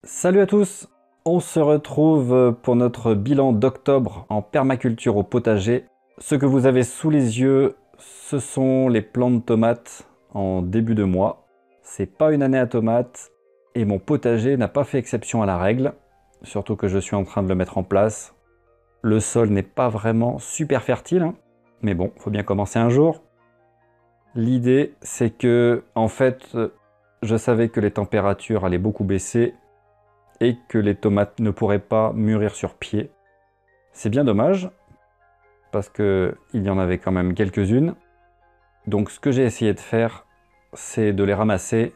Salut à tous! On se retrouve pour notre bilan d'octobre en permaculture au potager. Ce que vous avez sous les yeux, ce sont les plants de tomates en début de mois. C'est pas une année à tomates et mon potager n'a pas fait exception à la règle, surtout que je suis en train de le mettre en place. Le sol n'est pas vraiment super fertile, hein, mais bon, faut bien commencer un jour. L'idée, c'est que, en fait, je savais que les températures allaient beaucoup baisser et que les tomates ne pourraient pas mûrir sur pied. C'est bien dommage, parce qu'il y en avait quand même quelques-unes. Donc ce que j'ai essayé de faire, c'est de les ramasser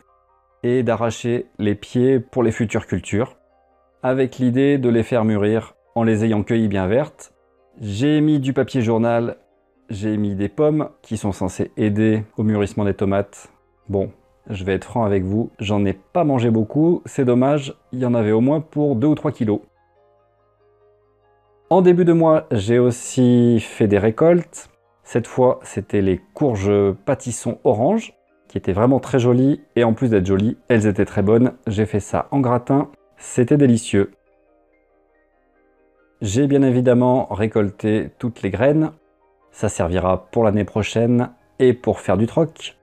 et d'arracher les pieds pour les futures cultures, avec l'idée de les faire mûrir en les ayant cueillies bien vertes. J'ai mis du papier journal, j'ai mis des pommes qui sont censées aider au mûrissement des tomates. Bon, je vais être franc avec vous, j'en ai pas mangé beaucoup, c'est dommage, il y en avait au moins pour 2 ou 3 kilos. En début de mois, j'ai aussi fait des récoltes. Cette fois, c'était les courges pâtissons orange, qui étaient vraiment très jolies, et en plus d'être jolies, elles étaient très bonnes. J'ai fait ça en gratin, c'était délicieux. J'ai bien évidemment récolté toutes les graines, ça servira pour l'année prochaine et pour faire du troc.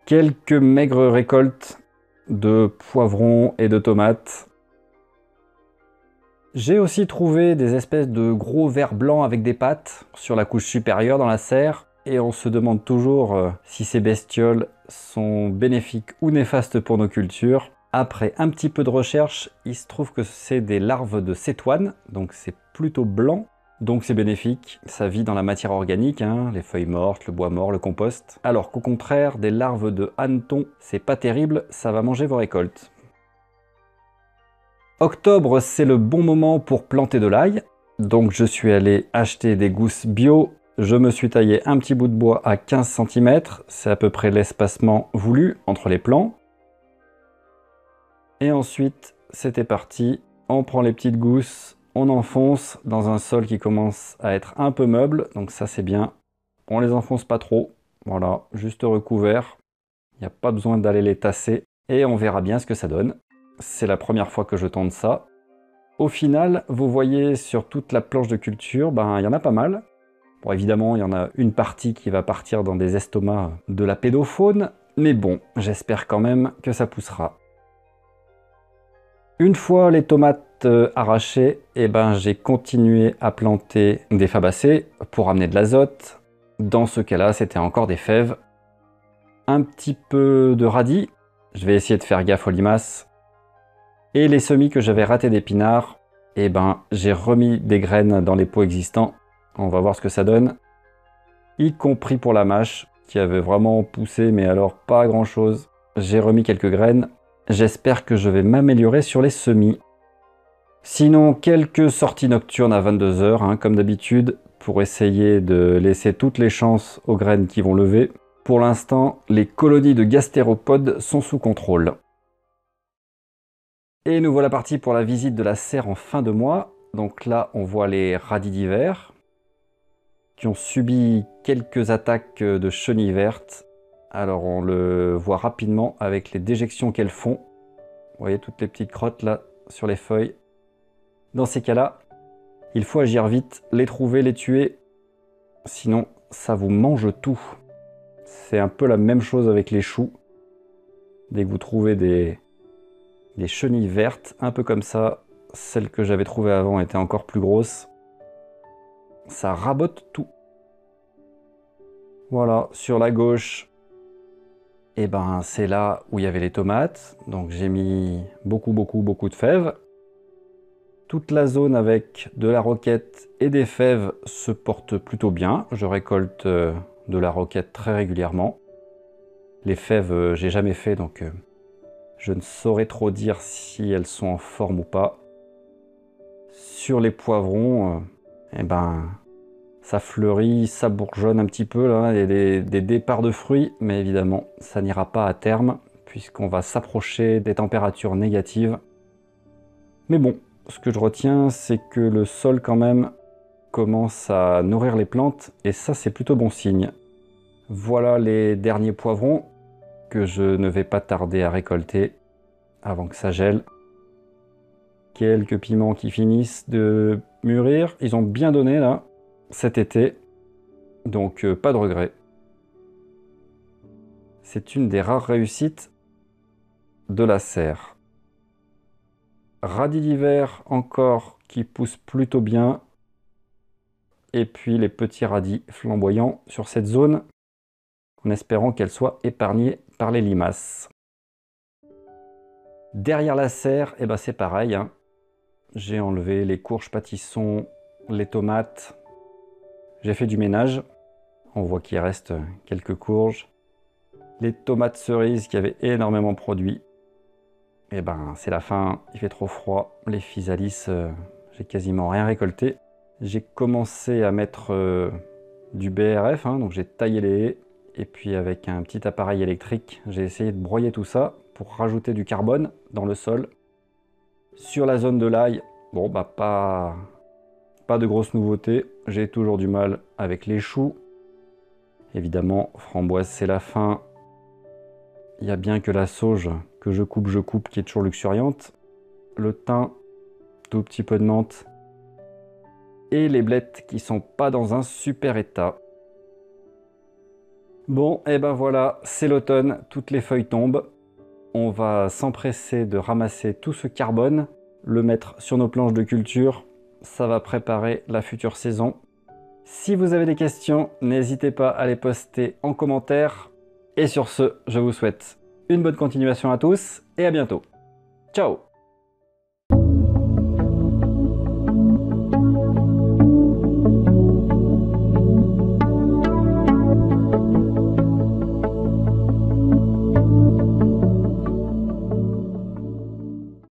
Quelques maigres récoltes de poivrons et de tomates. J'ai aussi trouvé des espèces de gros vers blancs avec des pattes sur la couche supérieure dans la serre, et on se demande toujours si ces bestioles sont bénéfiques ou néfastes pour nos cultures. Après un petit peu de recherche, il se trouve que c'est des larves de cétoine, donc c'est plutôt blanc. Donc c'est bénéfique, ça vit dans la matière organique, hein, les feuilles mortes, le bois mort, le compost. Alors qu'au contraire, des larves de hanneton, c'est pas terrible, ça va manger vos récoltes. Octobre, c'est le bon moment pour planter de l'ail. Donc je suis allé acheter des gousses bio. Je me suis taillé un petit bout de bois à 15 cm, c'est à peu près l'espacement voulu entre les plants. Et ensuite, c'était parti, on prend les petites gousses, on enfonce dans un sol qui commence à être un peu meuble, donc ça c'est bien. On les enfonce pas trop, voilà, juste recouvert. Il n'y a pas besoin d'aller les tasser et on verra bien ce que ça donne. C'est la première fois que je tente ça. Au final, vous voyez sur toute la planche de culture, il y en a pas mal. Bon, évidemment, il y en a une partie qui va partir dans des estomacs de la pédofaune, mais bon, j'espère quand même que ça poussera. Une fois les tomates arrachées, j'ai continué à planter des fabacées pour amener de l'azote. Dans ce cas-là, c'était encore des fèves. Un petit peu de radis, je vais essayer de faire gaffe aux limaces. Et les semis que j'avais ratés d'épinards, j'ai remis des graines dans les pots existants. On va voir ce que ça donne. Y compris pour la mâche, qui avait vraiment poussé, mais alors pas grand-chose. J'ai remis quelques graines. J'espère que je vais m'améliorer sur les semis. Sinon, quelques sorties nocturnes à 22 h, comme d'habitude, pour essayer de laisser toutes les chances aux graines qui vont lever. Pour l'instant, les colonies de gastéropodes sont sous contrôle. Et nous voilà partis pour la visite de la serre en fin de mois. Donc là, on voit les radis d'hiver qui ont subi quelques attaques de chenilles vertes. Alors on le voit rapidement avec les déjections qu'elles font. Vous voyez toutes les petites crottes là sur les feuilles. Dans ces cas-là, il faut agir vite, les trouver, les tuer. Sinon, ça vous mange tout. C'est un peu la même chose avec les choux. Dès que vous trouvez des chenilles vertes, un peu comme ça, celles que j'avais trouvées avant étaient encore plus grosses. Ça rabote tout. Voilà, sur la gauche, c'est là où il y avait les tomates. Donc j'ai mis beaucoup de fèves. Toute la zone avec de la roquette et des fèves se porte plutôt bien. Je récolte de la roquette très régulièrement. Les fèves, j'ai jamais fait, donc je ne saurais trop dire si elles sont en forme ou pas. Sur les poivrons, ça fleurit, ça bourgeonne un petit peu, là, il y a des départs de fruits, mais évidemment, ça n'ira pas à terme, puisqu'on va s'approcher des températures négatives. Mais bon, ce que je retiens, c'est que le sol, quand même, commence à nourrir les plantes, et ça, c'est plutôt bon signe. Voilà les derniers poivrons que je ne vais pas tarder à récolter. avant que ça gèle. Quelques piments qui finissent de mûrir. Ils ont bien donné là, cet été. Donc pas de regret. C'est une des rares réussites de la serre. Radis d'hiver encore qui poussent plutôt bien. Et puis les petits radis flamboyants sur cette zone, en espérant qu'elle soit épargnée par les limaces. Derrière la serre, eh ben c'est pareil, hein. J'ai enlevé les courges pâtissons, les tomates. J'ai fait du ménage. On voit qu'il reste quelques courges. Les tomates cerises qui avaient énormément produit. Eh ben c'est la fin, il fait trop froid. Les physalis, j'ai quasiment rien récolté. J'ai commencé à mettre du BRF, hein, donc j'ai taillé les haies. Et puis avec un petit appareil électrique, j'ai essayé de broyer tout ça pour rajouter du carbone dans le sol. Sur la zone de l'ail, bon bah pas de grosses nouveautés. J'ai toujours du mal avec les choux. Évidemment, framboise c'est la fin. Il y a bien que la sauge que je coupe, qui est toujours luxuriante. Le thym, tout petit peu de menthe. Et les blettes qui sont pas dans un super état. Bon, et ben voilà, c'est l'automne, toutes les feuilles tombent. On va s'empresser de ramasser tout ce carbone, le mettre sur nos planches de culture. Ça va préparer la future saison. Si vous avez des questions, n'hésitez pas à les poster en commentaire. Et sur ce, je vous souhaite une bonne continuation à tous et à bientôt. Ciao!